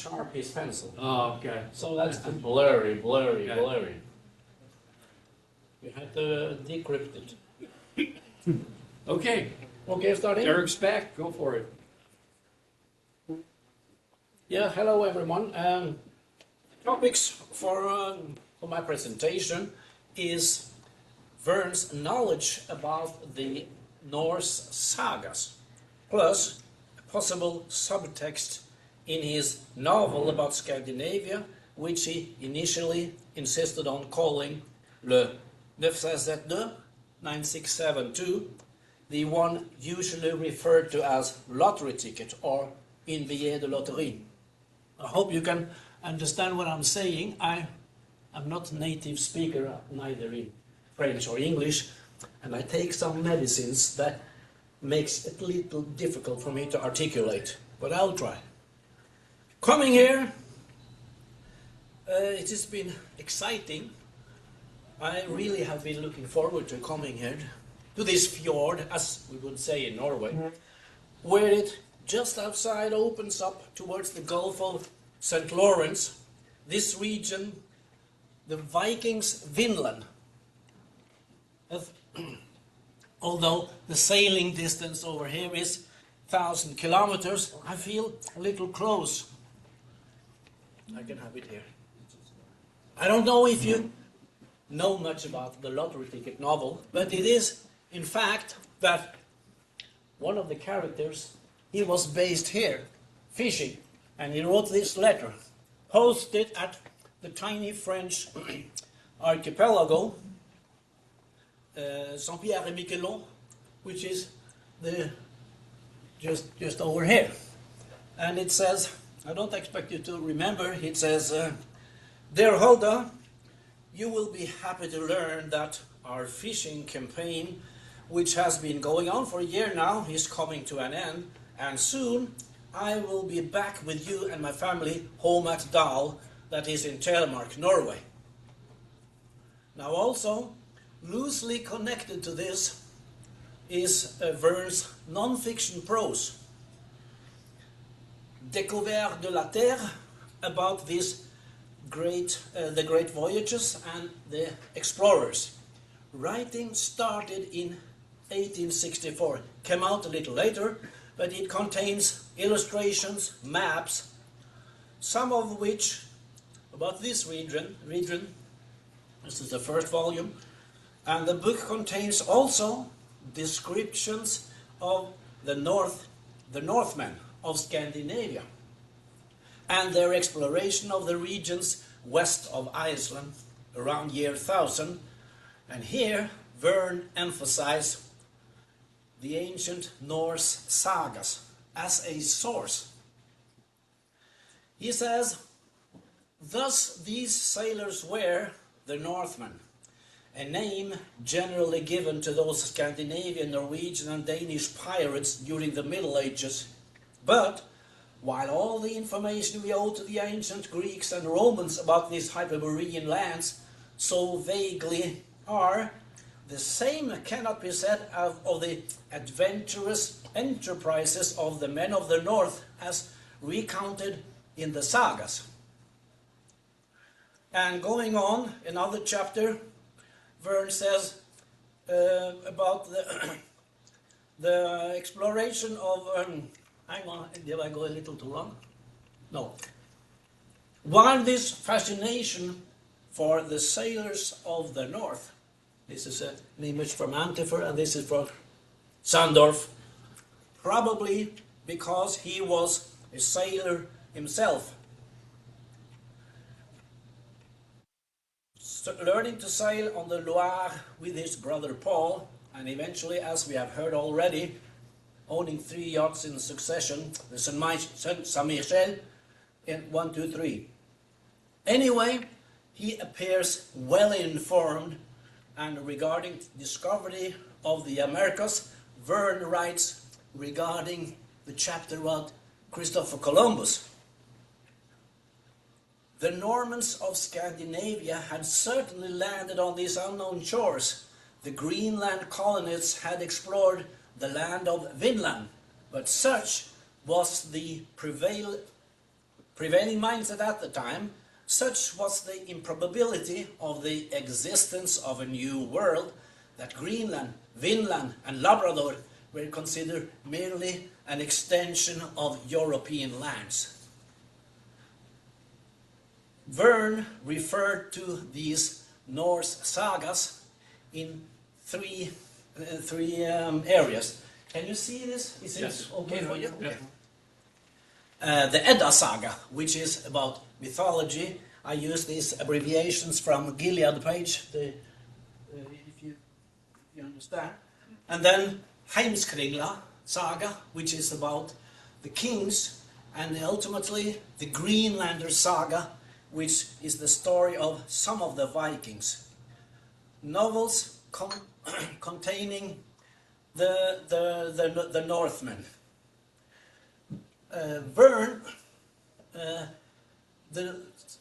sharp his pencil. Oh, okay. So that's the blurry. Okay. You have to decrypt it. Okay. Okay, starting. Derek's back. Go for it. Yeah, hello everyone. Topics for my presentation is Verne's knowledge about the Norse sagas, plus a possible subtext in his novel about Scandinavia, which he initially insisted on calling Le 9672, the one usually referred to as lottery ticket or une billet de loterie. I hope you can understand what I'm saying. I'm not a native speaker, neither in French or English, and I take some medicines that makes it a little difficult for me to articulate, but I'll try. Coming here, it has been exciting. I really have been looking forward to coming here, to this fjord, as we would say in Norway, where it just outside opens up towards the Gulf of St. Lawrence, this region, the Vikings' Vinland. Although the sailing distance over here is 1,000 kilometers, I feel a little close. I can have it here. I don't know if you know much about the lottery ticket novel, but it is, in fact, that one of the characters, he was based here, fishing, and he wrote this letter, posted at the tiny French archipelago, Saint-Pierre et Miquelon, which is just over here. And it says, I don't expect you to remember, it says, Dear Hulda, you will be happy to learn that our fishing campaign, which has been going on for a year now, is coming to an end, and soon I will be back with you and my family home at Dal, that is in Telemark, Norway. Now also, loosely connected to this is Verne's non-fiction prose, Découverte de la Terre, about this the great voyages and the explorers. Writing started in 1864, came out a little later, but it contains illustrations, maps, some of which about this region. This is the first volume, and the book contains also descriptions of the Northmen of Scandinavia and their exploration of the regions west of Iceland around year 1000. And here Verne emphasized the ancient Norse sagas as a source. He says, thus these sailors were the Northmen, a name generally given to those Scandinavian, Norwegian and Danish pirates during the Middle Ages. But while all the information we owe to the ancient Greeks and Romans about these Hyperborean lands so vaguely are, the same cannot be said of the adventurous enterprises of the men of the north as recounted in the sagas. And going on, another chapter, Verne says about the exploration of, hang on, did I go a little too long? No. While this fascination for the sailors of the north, this is an image from Antifer and this is from Sandorf, probably because he was a sailor himself. Learning to sail on the Loire with his brother Paul, and eventually, as we have heard already, owning 3 yachts in succession, the Saint-Michel in 1, 2, 3. Anyway, he appears well informed, and regarding discovery of the Americas, Verne writes regarding the chapter about Christopher Columbus. The Normans of Scandinavia had certainly landed on these unknown shores. The Greenland colonists had explored the land of Vinland, but such was the prevailing mindset at the time, such was the improbability of the existence of a new world that Greenland, Vinland and Labrador were considered merely an extension of European lands. Verne referred to these Norse sagas in three areas. Can you see this? Is Yes. it okay for you? Yeah. The Edda saga, which is about mythology. I use these abbreviations from Gilead page, if you understand. And then Heimskringla saga, which is about the kings, and ultimately the Greenlander saga, which is the story of some of the Vikings. Novels containing the Northmen. Verne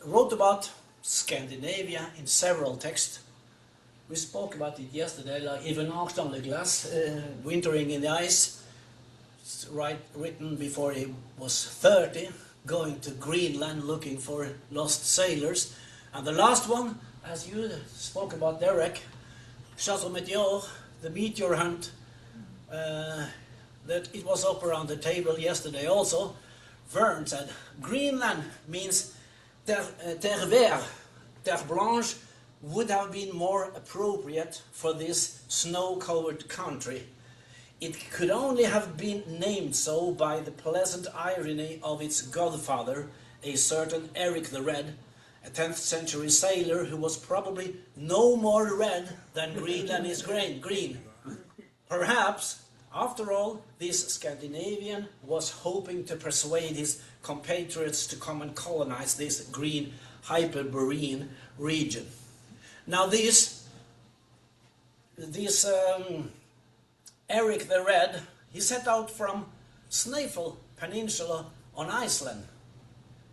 wrote about Scandinavia in several texts. We spoke about it yesterday, like even on the glass, wintering in the ice, written before he was 30, going to Greenland looking for lost sailors. And the last one, as you spoke about, Derek, Chateau Meteor, the meteor hunt, that it was up around the table yesterday also. Verne said, Greenland means terre verte, terre blanche would have been more appropriate for this snow-covered country. It could only have been named so by the pleasant irony of its godfather, a certain Eric the Red, a 10th century sailor who was probably no more red than Greenland is green. Perhaps, after all, this Scandinavian was hoping to persuade his compatriots to come and colonize this green Hyperborean region. Now this Eric the Red, he set out from Snaefell Peninsula on Iceland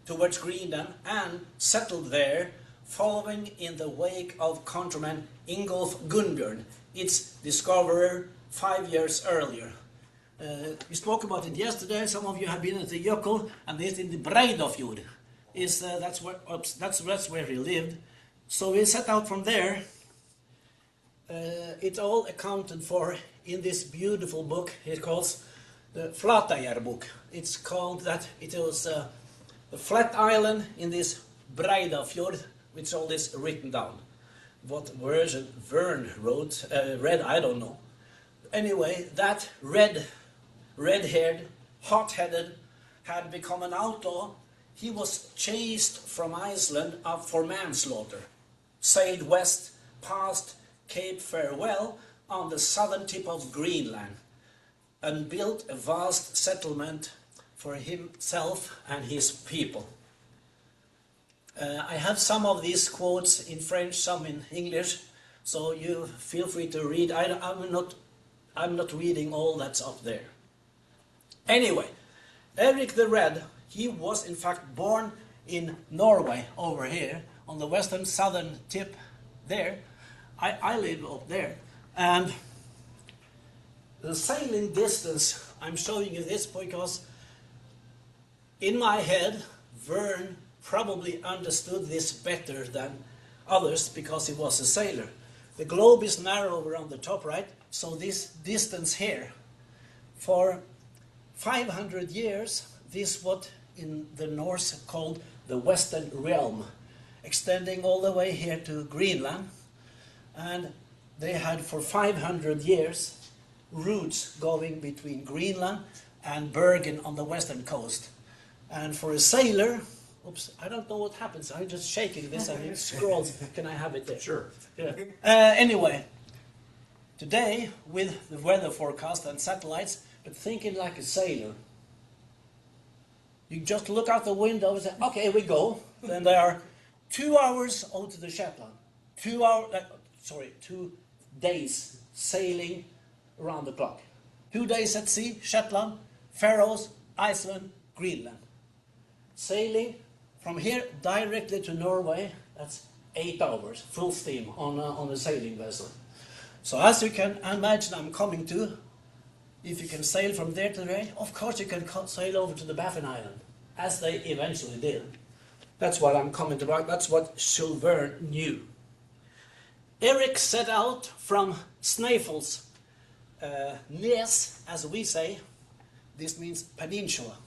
towards Greenland and settled there, following in the wake of countryman Ingolf Gunnbjörn, its discoverer 5 years earlier. We spoke about it yesterday. Some of you have been at the Jökull, and this in the Breidafjord. That's where he lived. So we set out from there. It's all accounted for in this beautiful book. It calls the Flateyjar book. It's called that. It was the flat island in this Breidafjord, which all this written down. What version Verne read, I don't know. Anyway, that red-haired, hot-headed, had become an outlaw. He was chased from Iceland up for manslaughter, sailed west past Cape Farewell on the southern tip of Greenland, and built a vast settlement for himself and his people. I have some of these quotes in French, some in English, so you feel free to read. I'm not reading all that's up there. Anyway, Eric the Red, he was in fact born in Norway over here, on the western southern tip there. I live up there. And the sailing distance, I'm showing you this because in my head, Verne probably understood this better than others because he was a sailor. The globe is narrow around the top, right? So this distance here, for 500 years, this what in the Norse called the Western Realm, extending all the way here to Greenland. And they had for 500 years routes going between Greenland and Bergen on the western coast. And for a sailor, oops, I don't know what happens. I'm just shaking this and it scrolls. Can I have it there? Sure. Yeah. Anyway, today with the weather forecast and satellites, but thinking like a sailor. You just look out the window and say, okay, we go. Then there are 2 hours out to the Shetland. 2 days sailing around the clock. 2 days at sea, Shetland, Faroes, Iceland, Greenland. Sailing from here directly to Norway, that's 8 hours, full steam on a sailing vessel. So as you can imagine, I'm coming to, if you can sail from there to there, of course you can sail over to the Baffin Island. as they eventually did. That's what I'm coming to write. That's what Jules Verne knew. Eric set out from Snæfell's Nes, as we say. This means peninsula.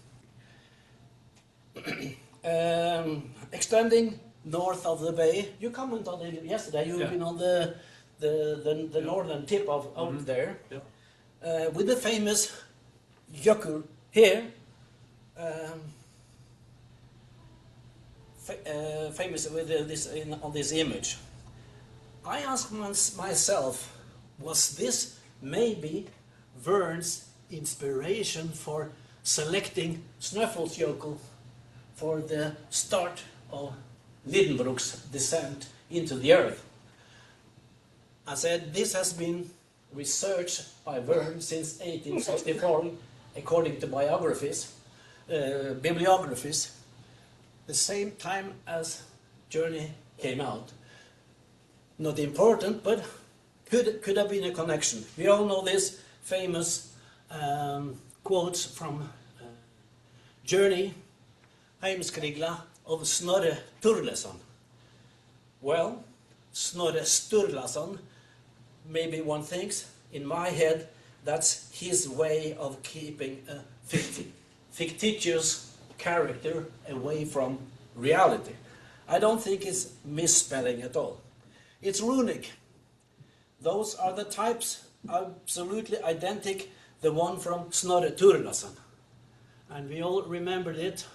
Extending north of the bay. You commented on it yesterday. You've been on the northern tip of out there. With the famous Jökull here. Famous with this on this image. I asked myself, was this maybe Verne's inspiration for selecting Snæfellsjökull for the start of Lidenbrook's descent into the earth? I said this has been researched by Verne since 1864, according to bibliographies, the same time as Journey came out. Not important, but could have been a connection. We all know this famous quotes from Journey, Heimskringla of Snorre Sturlason. Well, Snorre Sturlason, maybe one thinks, in my head, that's his way of keeping a fictitious character away from reality. I don't think it's misspelling at all. It's runic. Those are the types, absolutely identical, the one from Snorre Sturlason. And we all remembered it.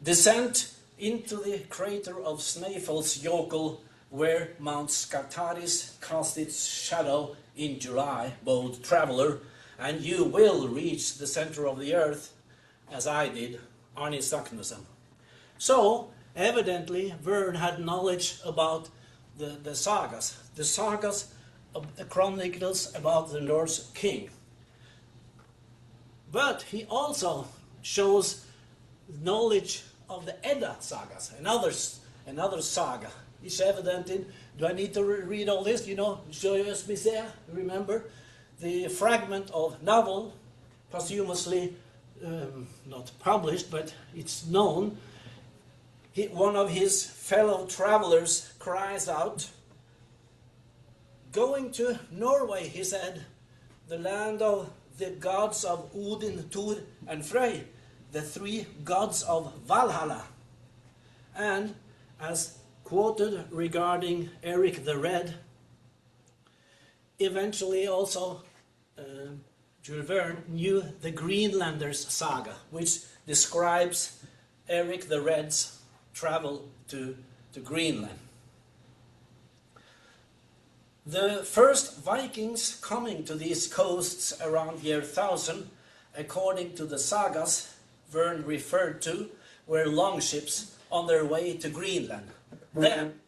Descent into the crater of Snæfellsjökull, where Mount Scartaris cast its shadow in July, bold traveler, and you will reach the center of the earth, as I did, Arne Saknussemm. So, evidently, Verne had knowledge about the sagas of the chronicles about the Norse king. But he also shows knowledge of the Edda sagas, another saga. It's evident in, do I need to read all this? You know, Joyous Misère, remember? The fragment of novel, posthumously not published, but it's known. One of his fellow travelers cries out, going to Norway, he said, the land of the gods of Odin, Thor, and Frey, the three gods of Valhalla. And as quoted regarding Eric the Red, eventually also Jules Verne knew the Greenlanders saga, which describes Eric the Red's travel to Greenland. The first Vikings coming to these coasts around year 1000, according to the sagas Verne referred to, were longships on their way to Greenland. Then,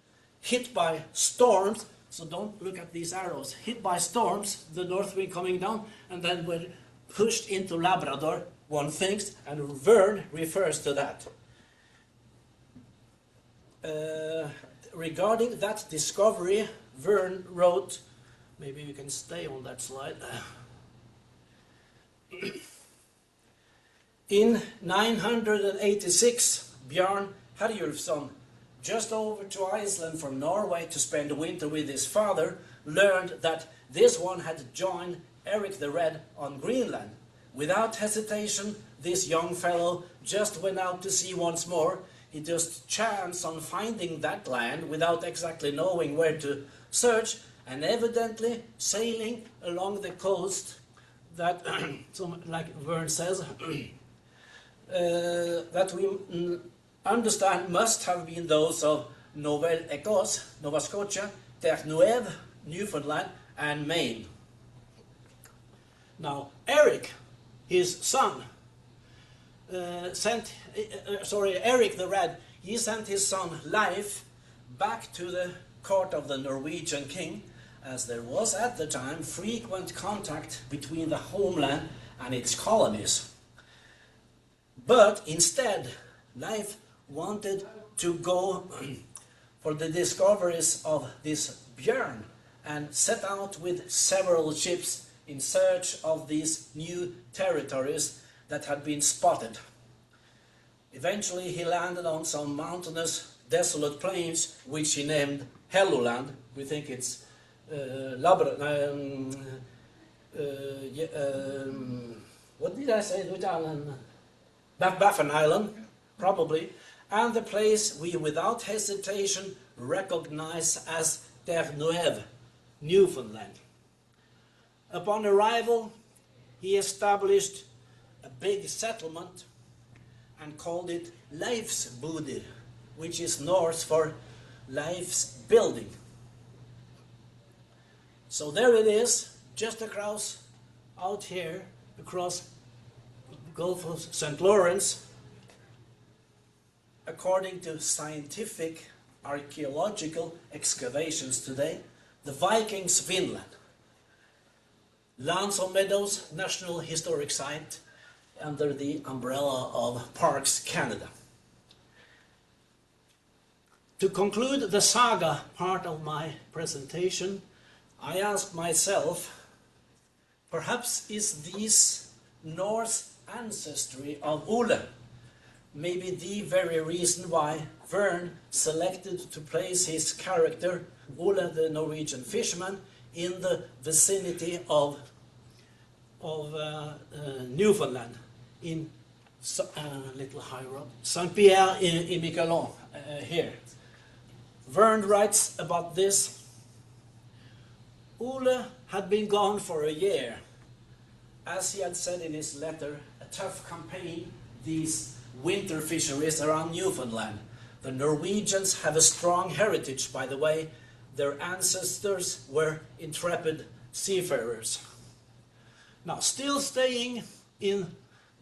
hit by storms, so don't look at these arrows, hit by storms, the north wind coming down, and then were pushed into Labrador, one thinks, and Verne refers to that. Regarding that discovery, Verne wrote, maybe you can stay on that slide. In 986, Bjarn Herjulfsson, just over to Iceland from Norway to spend the winter with his father, learned that this one had joined Eric the Red on Greenland. Without hesitation, this young fellow just went out to sea once more. He just chanced on finding that land without exactly knowing where to search, and evidently sailing along the coast that, like Verne says, that we understand must have been those of Nouvelle-Écosse, Nova Scotia, Terre-Neuve, Newfoundland, and Maine. Now, Eric, his son, Eric the Red, he sent his son Leif back to the court of the Norwegian king, as there was at the time frequent contact between the homeland and its colonies. But instead, Leif wanted to go for the discoveries of this Björn and set out with several ships in search of these new territories that had been spotted. Eventually he landed on some mountainous, desolate plains, which he named Helluland. We think it's what did I say? Which island? Baffin Island, probably. And the place we without hesitation recognize as Terre-Neuve, Newfoundland. Upon arrival, he established a big settlement and called it NAJVS, which is Norse for Leif's building. So there it is, just across, out here, across the Gulf of St. Lawrence. According to scientific archaeological excavations today, the Vikings' Vinland. Lands or Meadows National Historic Site under the umbrella of Parks Canada. To conclude the saga part of my presentation, I asked myself, perhaps is this Norse ancestry of Ole maybe the very reason why Verne selected to place his character, Ole the Norwegian fisherman, in the vicinity of Newfoundland, in little higher up, Saint-Pierre-et-Miquelon, here. Verne writes about this. Ole had been gone for a year. As he had said in his letter, a tough campaign, these winter fisheries around Newfoundland. The Norwegians have a strong heritage, by the way. Their ancestors were intrepid seafarers. Now, still staying in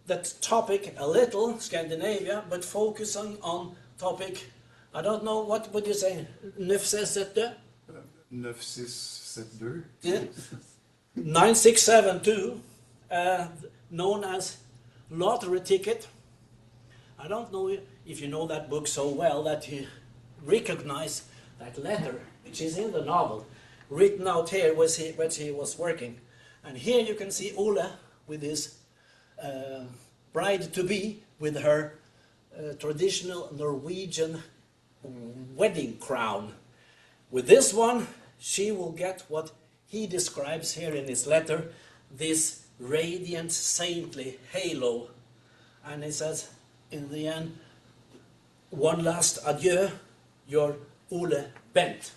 that topic a little, Scandinavia, but focusing on topic, I don't know, what would you say? 9672? 9672. Yeah. 9672, known as Lottery Ticket. I don't know if you know that book so well that you recognize that letter, which is in the novel, written out here when he was working. And here you can see Ole with his bride-to-be with her traditional Norwegian wedding crown. With this one, she will get what he describes here in his letter, this radiant, saintly halo. And he says, in the end, one last adieu, your Ole Bent.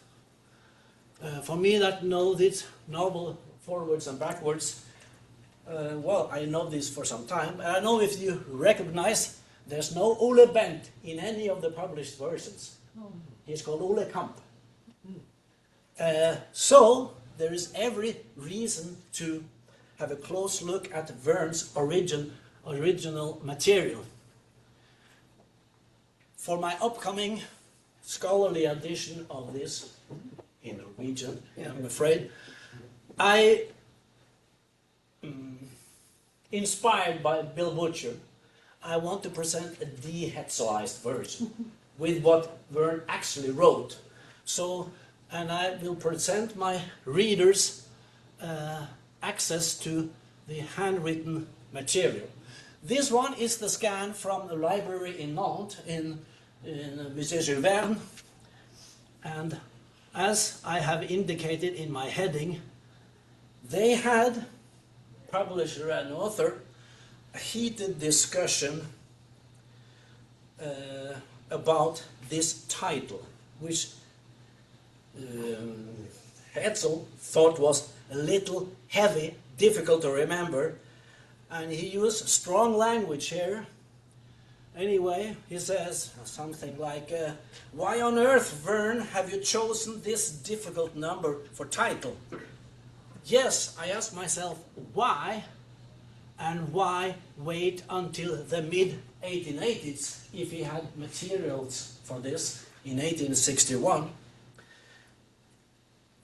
For me that know this novel forwards and backwards, well, I know this for some time, and I know if you recognize, there's no Ole Bent in any of the published versions. He's called Ole Kamp. So there is every reason to have a close look at Verne's original material. For my upcoming scholarly edition of this, in Norwegian, I'm afraid, I, inspired by Bill Butcher, I want to present a de-Hetzelized version with what Verne actually wrote. So, and I will present my readers access to the handwritten material. This one is the scan from the library in Nantes in Musée Jules Verne, and as I have indicated in my heading, they had, publisher and author, a heated discussion about this title, which Hetzel thought was a little heavy, difficult to remember, and he used strong language here. Anyway, he says something like, why on earth, Verne, have you chosen this difficult number for title? Yes, I asked myself, why? And why wait until the mid-1880s if he had materials for this in 1861?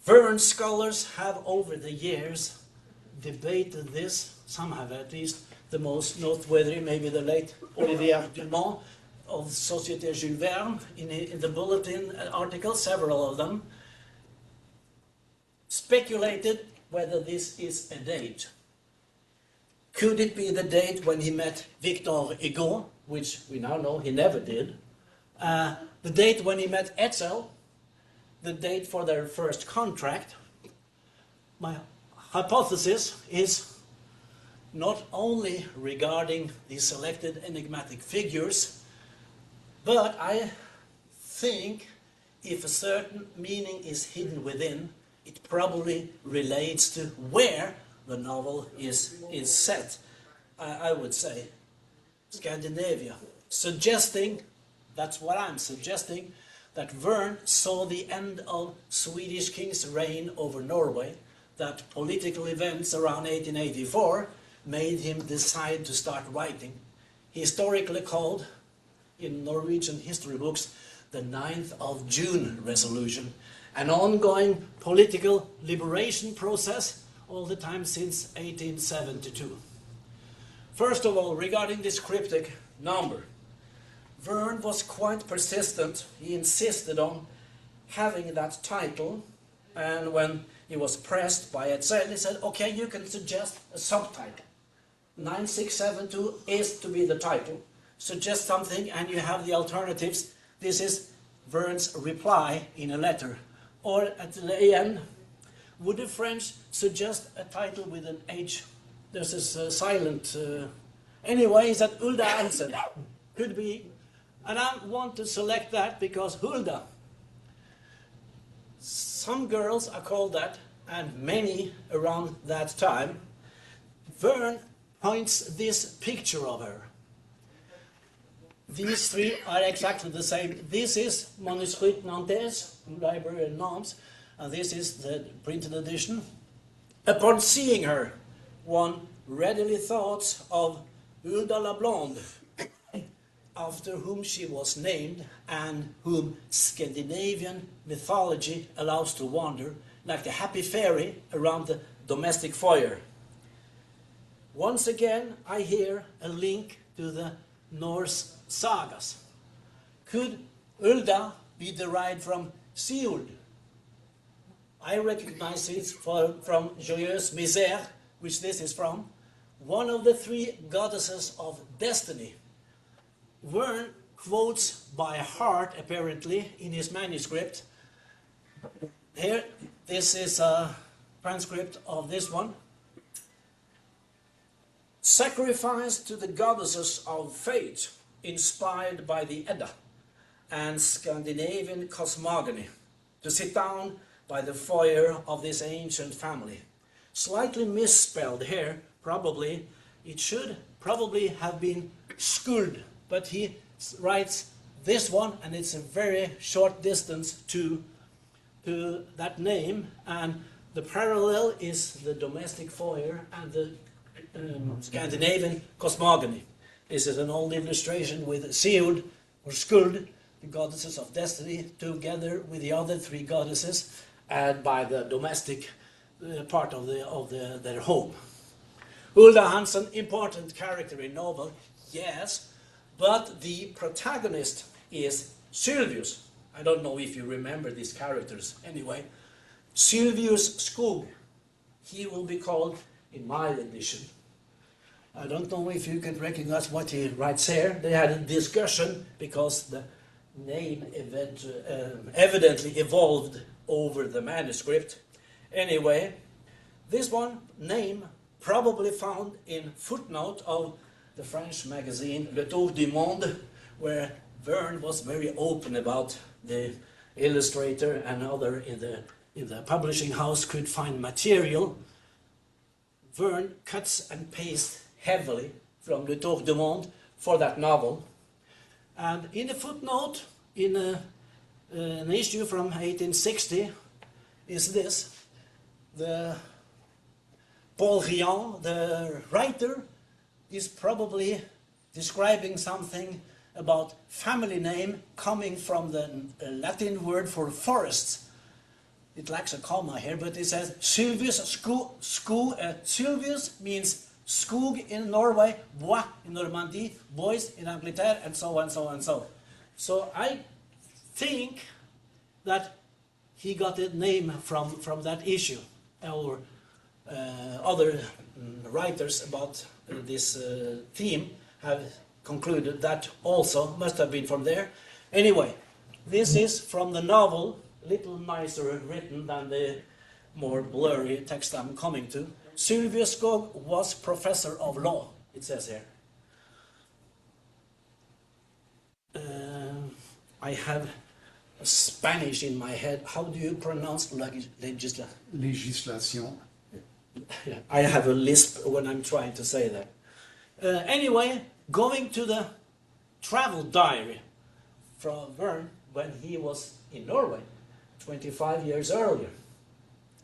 Verne scholars have over the years debated this, some have at least, the most noteworthy, maybe the late Olivier Dumont of Société Jules Verne, in the bulletin article, several of them, speculated whether this is a date. Could it be the date when he met Victor Hugo, which we now know he never did? The date when he met Etzel? The date for their first contract? My hypothesis is not only regarding the selected enigmatic figures, but I think if a certain meaning is hidden within, it probably relates to where the novel is set. I would say Scandinavia, suggesting, that's what I'm suggesting, that Verne saw the end of Swedish king's reign over Norway, that political events around 1884 made him decide to start writing, historically called in Norwegian history books the 9th of June resolution, an ongoing political liberation process all the time since 1872. First of all, regarding this cryptic number, Verne was quite persistent. He insisted on having that title, and when he was pressed by Etzel, he said, okay, you can suggest a subtitle. 9672 is to be the title. Suggest something and you have the alternatives. This is Verne's reply in a letter. Or at the end, would the French suggest a title with an H? There's this silent... Anyway, he said Hulda Hansen. Could be. And I want to select that because Hulda. Some girls are called that, and many around that time. Verne points this picture of her. These three are exactly the same. This is Manuscrit Nantes, Library of Nantes, and this is the printed edition. Upon seeing her, one readily thought of Hulda la Blonde, after whom she was named and whom Scandinavian mythology allows to wander like the happy fairy around the domestic fire. Once again, I hear a link to the Norse sagas. Could Hulda be derived from Siuld? I recognize it from Joyeuse Misère, which this is from, one of the three goddesses of destiny. Verne quotes by heart, apparently, in his manuscript. Here, this is a transcript of this one. Sacrifice to the goddesses of fate, inspired by the Edda and Scandinavian cosmogony, to sit down by the fire of this ancient family. Slightly misspelled here, probably. It should probably have been Skuld, but he writes this one, and it's a very short distance to that name, and the parallel is the domestic fire and the Scandinavian cosmogony. This is an old illustration with Siud or Skuld, the goddesses of destiny, together with the other three goddesses, and by the domestic part of their home. Hulda Hansen, important character in novel, yes, but the protagonist is Sylvius. I don't know if you remember these characters anyway. Sylvius Skog. He will be called in my edition. I don't know if you can recognize what he writes here. They had a discussion because the name evidently evolved over the manuscript. Anyway, this one name probably found in footnote of the French magazine Le Tour du Monde, where Verne was very open about the illustrator and other in the publishing house could find material. Verne cuts and pastes heavily from Le Tour du Monde for that novel. And in a footnote, in an issue from 1860, is this. Paul Riant, the writer, is probably describing something about family name coming from the Latin word for forests. It lacks a comma here, but it says Sylvius Sylvius means skog in Norway, bois in Normandy, bois in Angleterre, and so on, so on, so. So I think that he got a name from that issue, or other writers about this theme have concluded that also must have been from there. Anyway, this is from the novel, a little nicer written than the more blurry text I'm coming to. Sylvius Skog was professor of law, it says here. I have Spanish in my head. How do you pronounce Legislation. I have a lisp when I'm trying to say that. Anyway, going to the travel diary from Verne when he was in Norway 25 years earlier.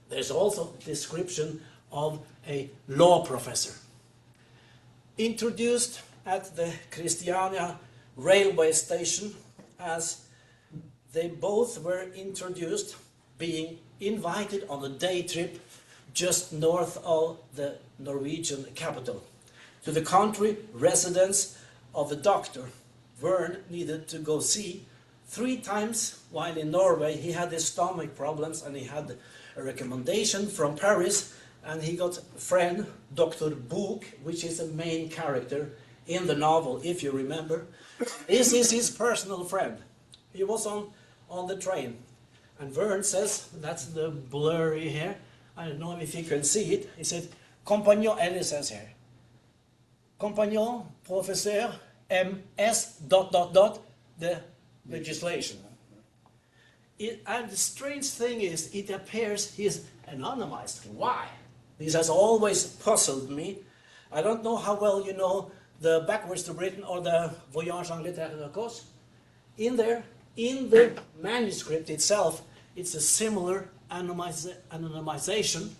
There's also a description of a law professor. Introduced at the Christiania railway station, as they both were introduced, being invited on a day trip just north of the Norwegian capital, to the country residence of a doctor Verne needed to go see 3 times while in Norway. He had his stomach problems and he had a recommendation from Paris, and he got a friend, Dr. Book, which is the main character in the novel, if you remember. This is his personal friend. He was on the train, and Verne says, that's the blurry here, I don't know if you can see it, he said, compagnon, and it says here, compagnon, professeur, MS, ... the legislation. And the strange thing is, it appears he's anonymized. Why? This has always puzzled me. I don't know how well you know the Backwards to Britain or the Voyage Angleterre de Cause. In there, in the manuscript itself, it's a similar anonymization.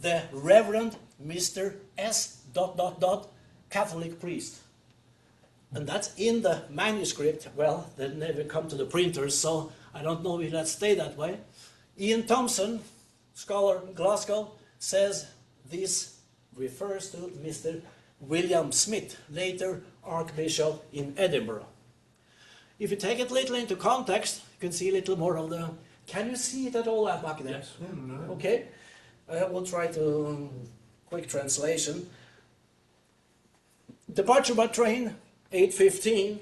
The Reverend Mr. S... Catholic priest. And that's in the manuscript. Well, they never come to the printers, so I don't know if that stayed that way. Ian Thompson, scholar in Glasgow, says this refers to Mr. William Smith, later Archbishop in Edinburgh. If you take it a little into context, you can see a little more of the... Can you see it at all back there? Yes. Okay. I will try to... quick translation. Departure by train, 8:15.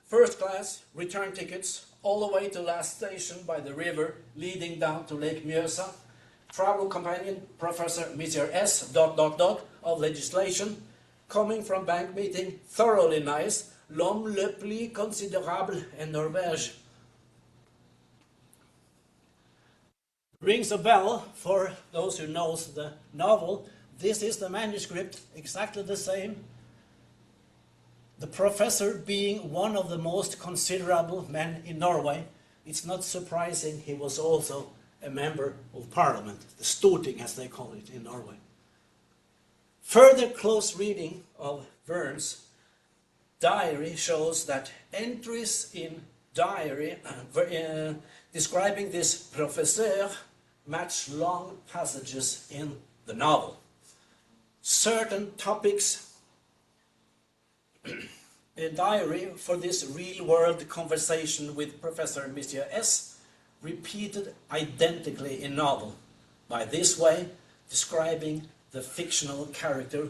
First class, return tickets, all the way to last station by the river, leading down to Lake Mjøsa. Travel companion, Professor Mr. S... of legislation, coming from bank meeting, thoroughly nice, l'homme le plus considérable en Norvège. Rings a bell for those who knows the novel. This is the manuscript, exactly the same. The professor being one of the most considerable men in Norway. It's not surprising he was also a member of parliament, the Storting as they call it in Norway. Further close reading of Verne's diary shows that entries in diary describing this professeur match long passages in the novel. Certain topics a diary for this real-world conversation with Professor Mr. S repeated identically in novel, by this way describing the fictional character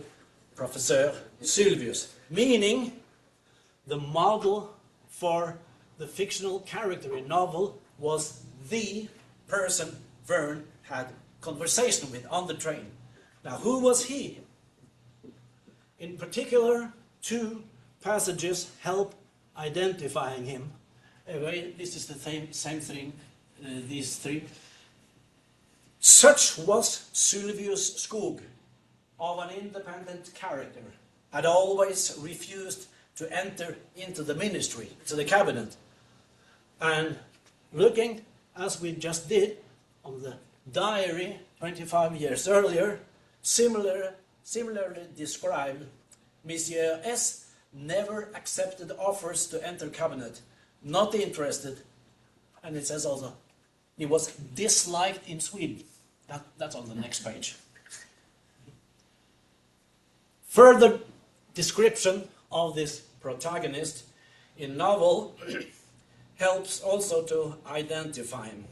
Professor Sylvius, meaning the model for the fictional character in novel was the person Verne had conversation with on the train. Now, who was he? In particular, 2 passages help identifying him. Anyway, this is the same thing, these 3. Such was Sylvius Skog, of an independent character, had always refused to enter into the ministry, to the cabinet. And looking, as we just did, on the diary 25 years earlier, similarly described, Monsieur S never accepted offers to enter cabinet, not interested, and it says also, he was disliked in Sweden. That's on the next page. Further description of this protagonist in novel helps also to identify him.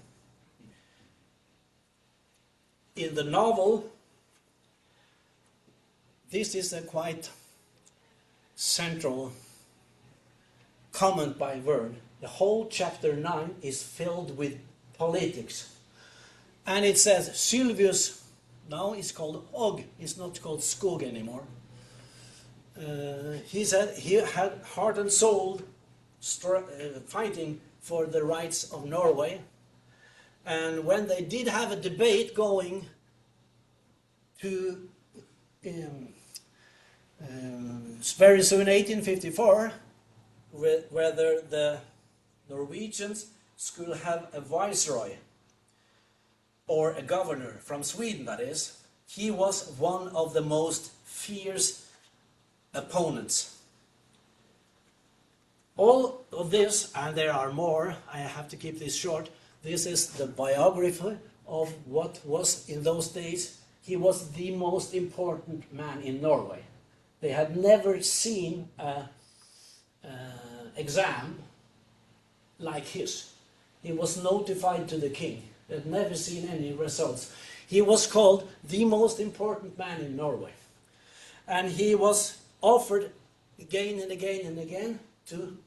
In the novel, this is a quite central comment by Verne. The whole chapter 9 is filled with politics. And it says, Sylvius, now it's called Og, it's not called Skog anymore. He said he had heart and soul fighting for the rights of Norway. And when they did have a debate going to very soon, 1854, whether the Norwegians should have a viceroy or a governor from Sweden, that is, he was one of the most fierce opponents. All of this, and there are more, I have to keep this short, this is the biography of what was in those days. He was the most important man in Norway. They had never seen an exam like his. He was notified to the king. They had never seen any results. He was called the most important man in Norway. And he was offered again and again and again to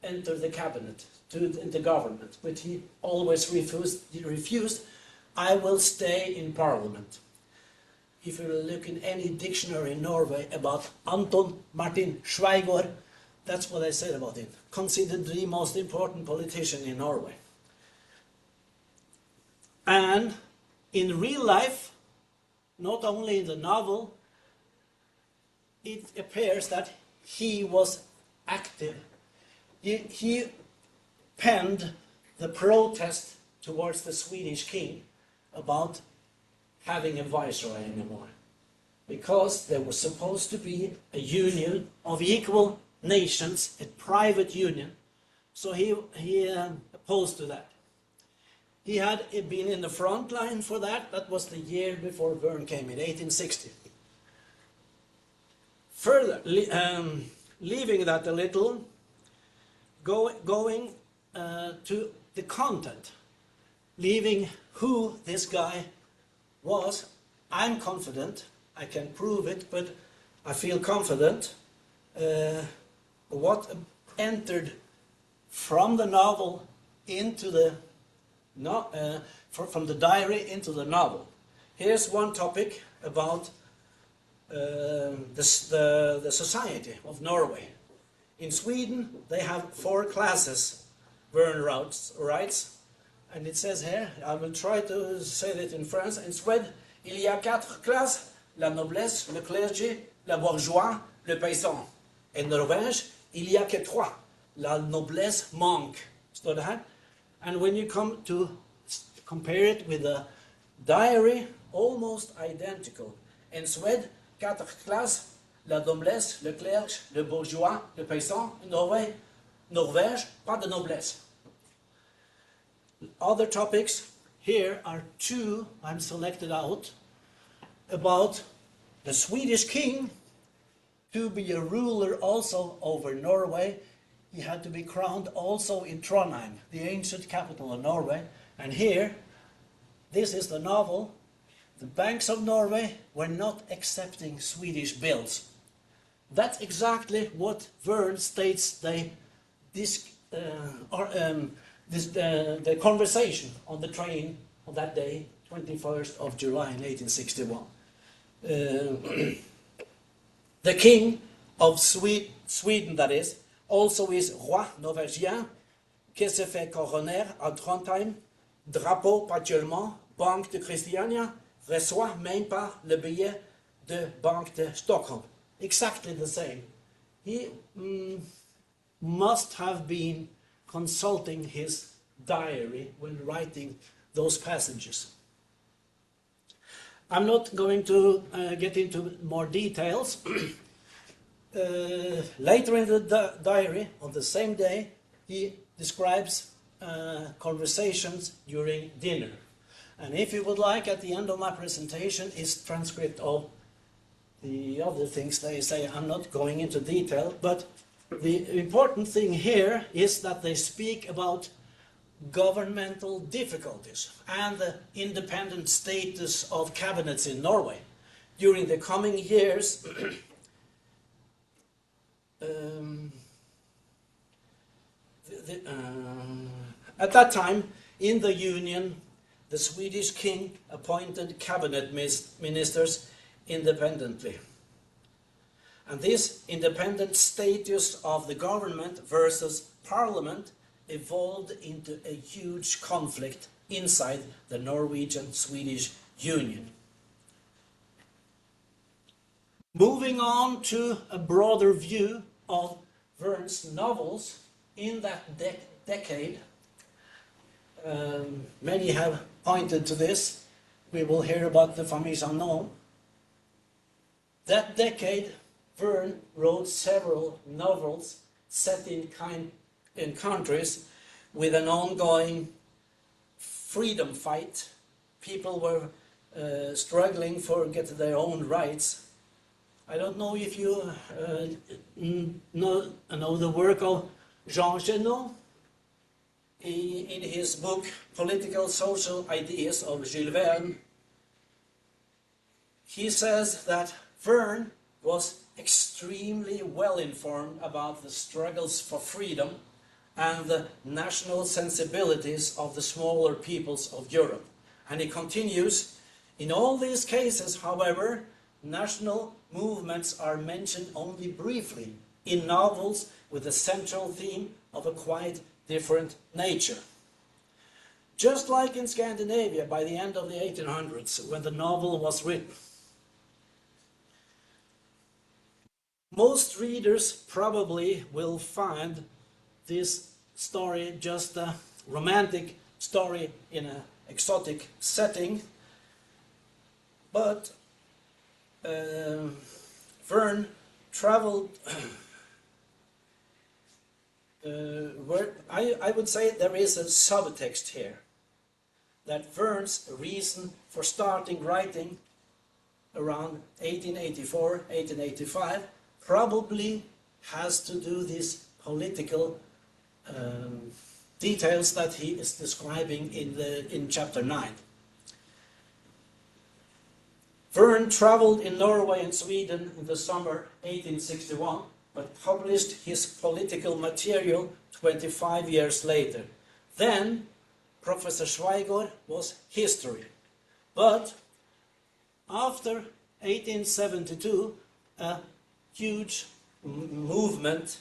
enter the cabinet, to the government, but he always refused. He refused. I will stay in parliament. If you look in any dictionary in Norway about Anton Martin Schweigård, that's what I said about him. Considered the most important politician in Norway. And in real life, not only in the novel, it appears that he was active. He penned the protest towards the Swedish king about having a viceroy anymore, because there was supposed to be a union of equal nations, a private union. So he opposed to that. He had been in the front line for that. That was the year before Verne came in, 1860. Further, leaving that a little, going to the content, leaving who this guy was. I'm confident, I can prove it, but I feel confident what entered from the novel into the from the diary into the novel. Here's one topic about the society of Norway. In Sweden, they have 4 classes, Verne writes, and it says here, I will try to say it in French. In Sweden, il y a 4 classes, la noblesse, le clergé, la bourgeois, le paysan. In Norvège, il y a que 3, la noblesse manque. Står det her? And when you come to compare it with the diary, almost identical. In Sweden, 4 classes, la noblesse, le clergé, le bourgeois, le paysan. In Norvège, pas de noblesse. Other topics, here are 2 I'm selected out, about the Swedish king. To be a ruler also over Norway, he had to be crowned also in Trondheim, the ancient capital of Norway. And here, this is the novel. The banks of Norway were not accepting Swedish bills. That's exactly what Verne states the conversation on the train on that day, 21st of July in 1861. The king of Sweden, that is, also is roi norvégien, qui se fait coroner à Trondheim, drapeau partiellement, Banque de Christiania, reçoit même pas le billet de Banque de Stockholm. Exactly the same. He must have been consulting his diary when writing those passages. I'm not going to get into more details. Later in the diary, on the same day, he describes conversations during dinner. And if you would like, at the end of my presentation is transcript of the other things they say. I'm not going into detail, but the important thing here is that they speak about governmental difficulties and the independent status of cabinets in Norway. during the coming years, at that time, in the Union, the Swedish king appointed cabinet ministers independently. And this independent status of the government versus parliament evolved into a huge conflict inside the Norwegian-Swedish Union. Moving on to a broader view of Verne's novels in that decade, many have pointed to this. We will hear about the Famille Unknown. That decade, Verne wrote several novels set in countries with an ongoing freedom fight. People were struggling for get their own rights. I don't know if you know the work of Jean Genon in his book Political Social Ideas of Jules Verne. He says that Verne was extremely well informed about the struggles for freedom and the national sensibilities of the smaller peoples of Europe. And he continues, in all these cases, however, national movements are mentioned only briefly in novels with a central theme of a quite different nature. Just like in Scandinavia by the end of the 1800s, when the novel was written. Most readers probably will find this story just a romantic story in an exotic setting, but Verne traveled I would say there is a subtext here, that Verne's reason for starting writing around 1884, 1885 probably has to do these political details that he is describing in chapter 9. Verne traveled in Norway and Sweden in the summer 1861, but published his political material 25 years later. Then, Professor Schweigor was history. But after 1872, a huge movement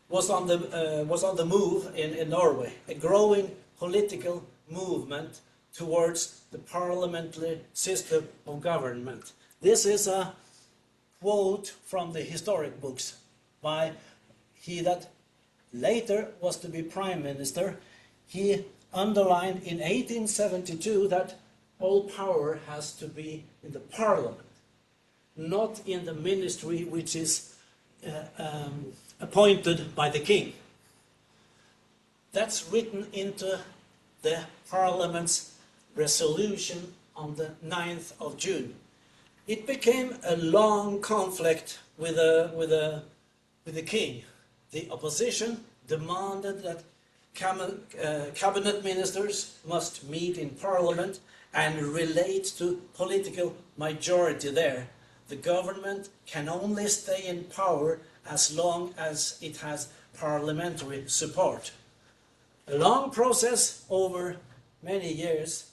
was on the move in Norway, a growing political movement towards the parliamentary system of government. This is a quote from the historic books by he that later was to be prime minister. He underlined in 1872 that all power has to be in the parliament, not in the ministry which is appointed by the king. That's written into the parliament's resolution on the 9th of June. It became a long conflict with the king. The opposition demanded that cabinet ministers must meet in parliament and relate to political majority there. The government can only stay in power as long as it has parliamentary support. A long process over many years.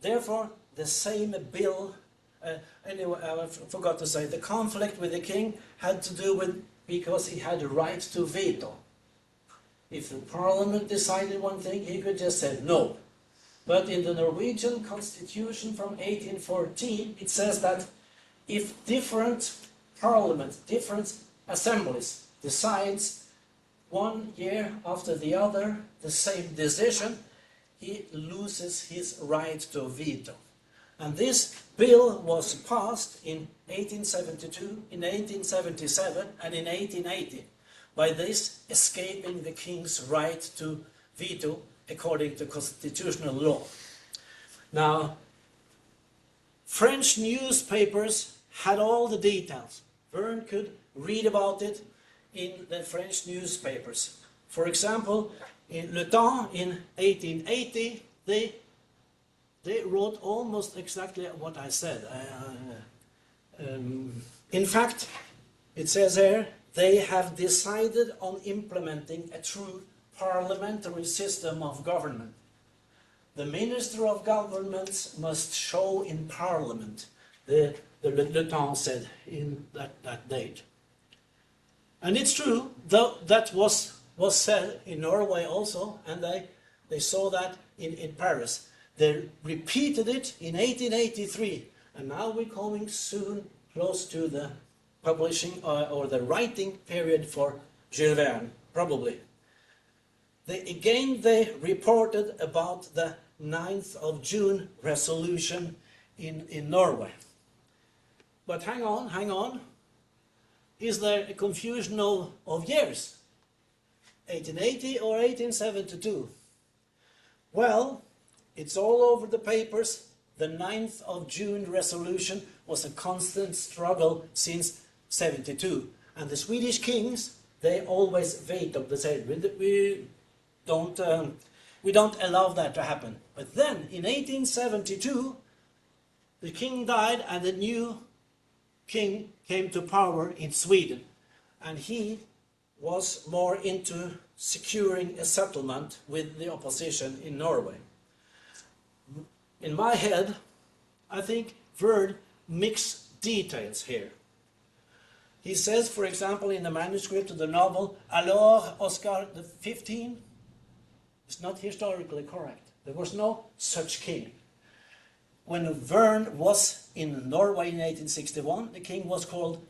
Therefore, the same bill, anyway, I forgot to say, the conflict with the king had to do with because he had the right to veto. If the parliament decided one thing, he could just say no. But in the Norwegian constitution from 1814, it says that if different parliaments, different assemblies decides 1 year after the other the same decision, he loses his right to veto. And this bill was passed in 1872, in 1877 and in 1880, by this escaping the king's right to veto according to constitutional law. Now, French newspapers had all the details. Verne could read about it in the French newspapers. For example, in Le Temps in 1880, they they wrote almost exactly what I said. In fact, it says here, they have decided on implementing a true parliamentary system of government. The Minister of Governments must show in Parliament, the Le Temps said in that date. And it's true, though that was said in Norway also, and they saw that in Paris. They repeated it in 1883, and now we're coming soon close to the publishing or the writing period for Jules Verne, probably. They reported about the 9th of June resolution in Norway. But hang on. Is there a confusion of years? 1880 or 1872? Well, it's all over the papers. The 9th of June resolution was a constant struggle since 72. And the Swedish kings, they always veto. They say, we don't allow that to happen. But then, in 1872, the king died and the new king came to power in Sweden. And he was more into securing a settlement with the opposition in Norway. In my head, I think Verne mixed details here. He says, for example, in the manuscript of the novel, Alors Oscar XV, it's not historically correct. There was no such king. When Verne was in Norway in 1861, the king was called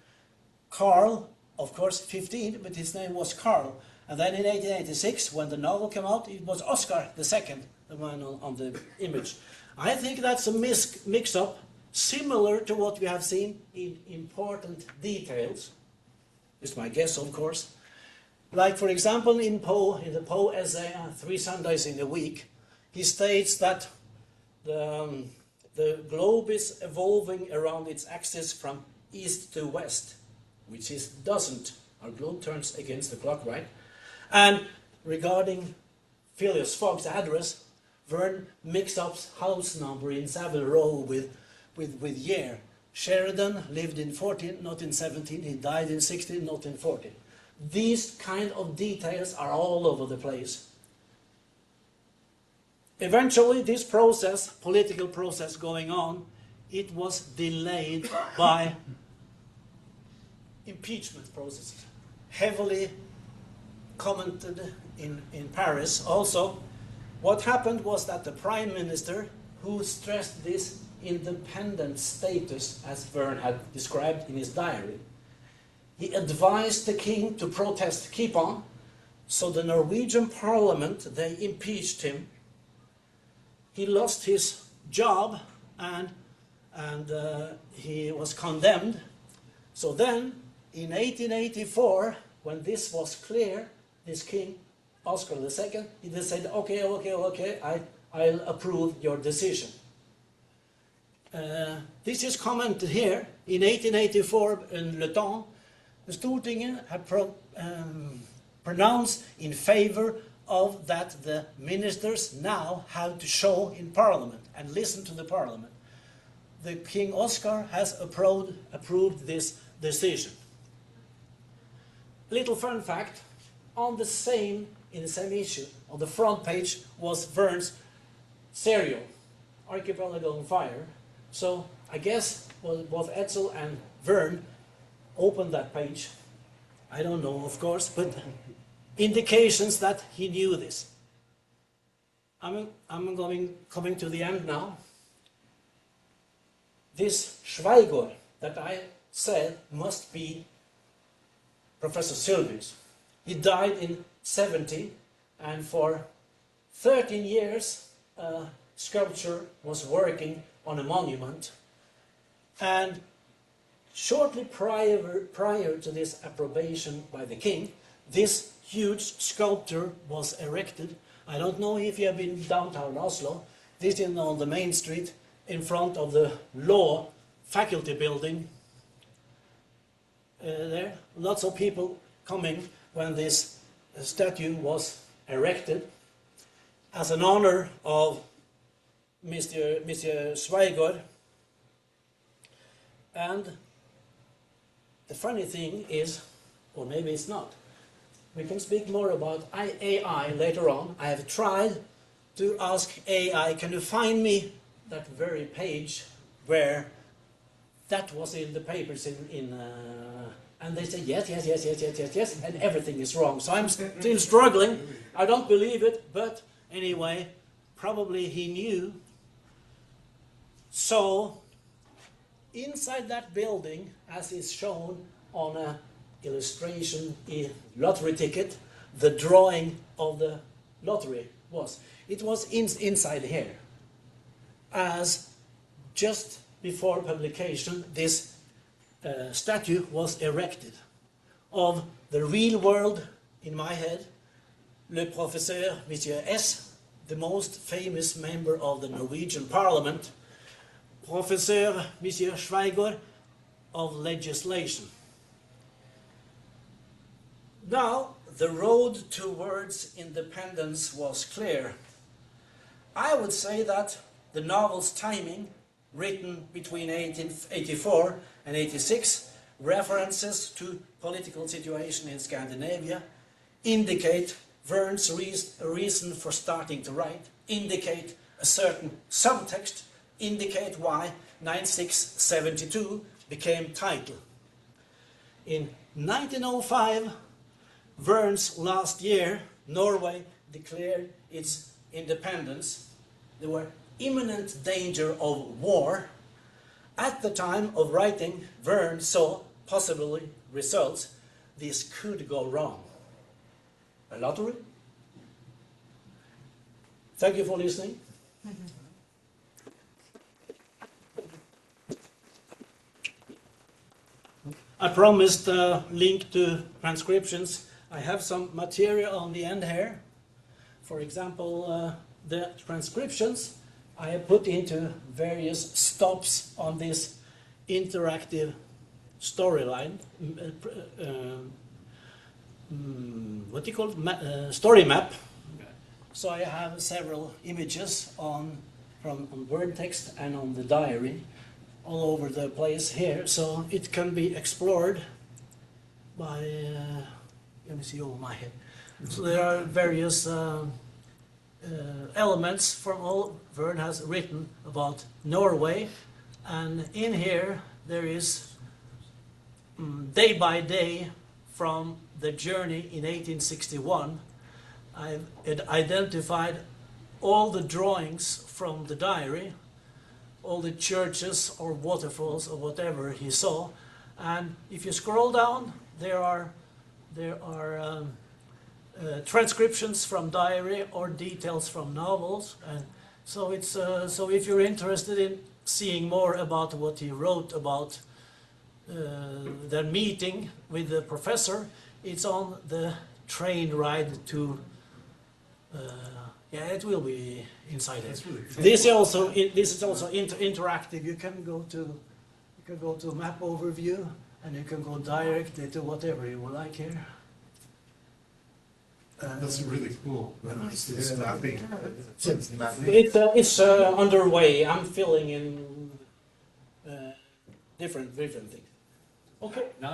Karl, of course, 15, but his name was Karl. And then in 1886, when the novel came out, it was Oscar II, the one on the image. I think that's a mix-up, similar to what we have seen in important details. It's my guess, of course. Like, for example, in the Poe essay, 3 Sundays in a Week, he states that the globe is evolving around its axis from east to west, which it doesn't. Our globe turns against the clock, right? And regarding Phileas Fogg's address, Verne mixed up house number in Savile Row with year. Sheridan lived in 14, not in 17. He died in 16, not in 14. These kind of details are all over the place. Eventually, this process, political process going on, it was delayed by impeachment processes, heavily commented in Paris. Also, what happened was that the Prime Minister, who stressed this independent status, as Verne had described in his diary, he advised the king to protest, keep on. So the Norwegian parliament, they impeached him. He lost his job and he was condemned. So then, in 1884, when this was clear, this king, Oscar II, he just said, okay, I'll approve your decision. This is commented here. In 1884, in Le Temps, the Stortinget had pronounced in favor of that the ministers now have to show in Parliament and listen to the Parliament. The King Oscar has approved this decision. Little fun fact, in the same issue, on the front page, was Verne's serial, Archipelago on Fire. So I guess both Edsel and Verne opened that page. I don't know, of course, but indications that he knew this. I'm coming to the end now. This Schweigor that I said must be Professor Sylvius. He died in 70, and for 13 years a sculptor was working on a monument. And shortly prior to this approbation by the king, this huge sculpture was erected. I don't know if you have been downtown Oslo. This is on the main street in front of the law faculty building. There, lots of people coming when this statue was erected as an honor of Mr. Schweigert. And the funny thing is, or maybe it's not, we can speak more about AI later on. I have tried to ask AI, can you find me that very page where that was in the papers and they say yes, and everything is wrong. So I'm still struggling. I don't believe it, but anyway, probably he knew. So inside that building, as is shown on an illustration, a lottery ticket, the drawing of the lottery was. It was inside here. As just before publication, this statue was erected of the real world in my head, le professeur Monsieur S, the most famous member of the Norwegian Parliament, Professor Monsieur Schweigert of legislation. Now, the road towards independence was clear. I would say that the novel's timing, written between 1884 and 86, references to political situation in Scandinavia, indicate Verne's reason for starting to write, indicate a certain subtext, indicate why 9672 became title. In 1905, Verne's last year, Norway declared its independence. There were imminent danger of war. At the time of writing, Verne saw possible results. This could go wrong. A lottery? Thank you for listening. I promised a link to transcriptions. I have some material on the end here. For example, the transcriptions I have put into various stops on this interactive storyline. What do you call it? Story map. So I have several images on word text and on the diary all over the place here, so it can be explored by. Let me see over my head. So there are various elements from all Verne has written about Norway, and in here there is day by day from the journey in 1861. I've identified all the drawings from the diary, all the churches or waterfalls or whatever he saw, and if you scroll down, there are transcriptions from diary or details from novels, and so it's so if you're interested in seeing more about what he wrote about their meeting with the professor, it's on the train ride to. Yeah, it will be inside it. Really this is also interactive. You can go to map overview, and you can go directly to whatever you would like here. That's really cool. It's mapping. It's underway. I'm filling in different things. Okay. Now